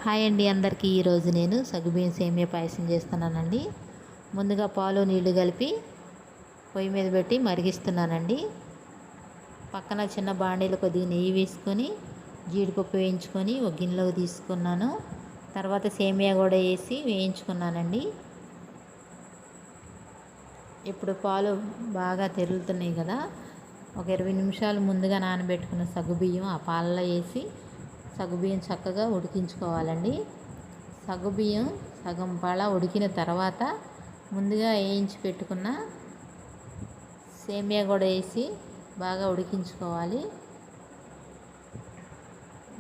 Hi అండి అందరికీ. ఈరోజు నేను సగ్గుబియ్యం సేమియా పాయసం చేస్తున్నానండి. ముందుగా పాలు నీళ్లు కలిపి పొయ్యి మీద పెట్టి మరిగిస్తున్నానండి. పక్కన చిన్న బాండీలో కొద్దిగా నెయ్యి వేసుకొని జీడిపప్పు వేయించుకొని ఒక గిన్నెలోకి తీసుకున్నాను. తర్వాత సేమియా కూడా వేసి వేయించుకున్నానండి. ఇప్పుడు పాలు బాగా తెరులుతున్నాయి కదా, ఒక 20 నిమిషాలు ముందుగా నానబెట్టుకున్న సగ్గుబియ్యం ఆ పాలలో వేసి సగ్గుబియ్యం చక్కగా ఉడికించుకోవాలండి. సగ్గుబియ్యం సగం పాళ ఉడికిన తర్వాత ముందుగా వేయించి పెట్టుకున్న సేమియా కూడా వేసి బాగా ఉడికించుకోవాలి.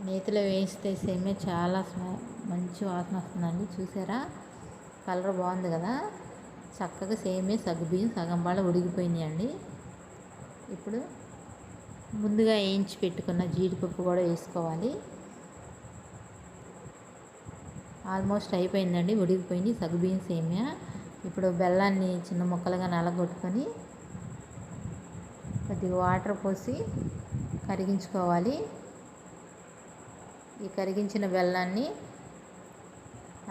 నేతిలో వేయిస్తే సేమియా చాలా మంచి వాసన వస్తుందండి. చూసారా, కలర్ బాగుంది కదా. చక్కగా సేమియా సగ్గుబియ్యం సగం పాళ ఉడికిపోయినాయండి. ఇప్పుడు ముందుగా వేయించి పెట్టుకున్న జీడిపప్పు కూడా వేసుకోవాలి. ఆల్మోస్ట్ అయిపోయిందండి, ఉడికిపోయింది సగ్గుబియ్యం సేమియా. ఇప్పుడు బెల్లాన్ని చిన్న ముక్కలుగా నలగొట్టుకొని కొద్దిగా వాటర్ పోసి కరిగించుకోవాలి. ఈ కరిగించిన బెల్లాన్ని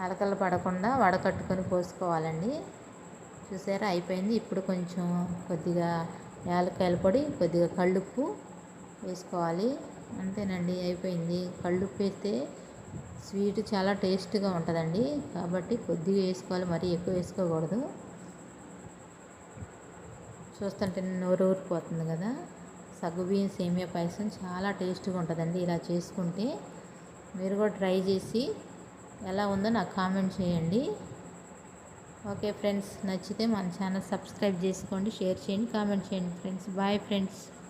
అలకలు పడకుండా వడకట్టుకొని పోసుకోవాలండి. చూసారా, అయిపోయింది. ఇప్పుడు కొంచెం కొద్దిగా యాలక్కాయల పొడి, కొద్దిగా కళ్ళుప్పు వేసుకోవాలి. అంతేనండి, అయిపోయింది. కళ్ళుప్పు వేస్తే స్వీట్ చాలా టేస్ట్గా ఉంటుందండి, కాబట్టి కొద్దిగా వేసుకోవాలి, మరీ ఎక్కువ వేసుకోకూడదు. చూస్తుంటే నోరు ఊరిపోతుంది కదా. సగ్గుబియ్యం సేమియా పాయసం చాలా టేస్ట్గా ఉంటుందండి. ఇలా చేసుకుంటే మీరు కూడా ట్రై చేసి ఎలా ఉందో నాకు కామెంట్ చేయండి. ఓకే ఫ్రెండ్స్, నచ్చితే మన ఛానల్ సబ్స్క్రైబ్ చేసుకోండి, షేర్ చేయండి, కామెంట్ చేయండి ఫ్రెండ్స్. Bye friends.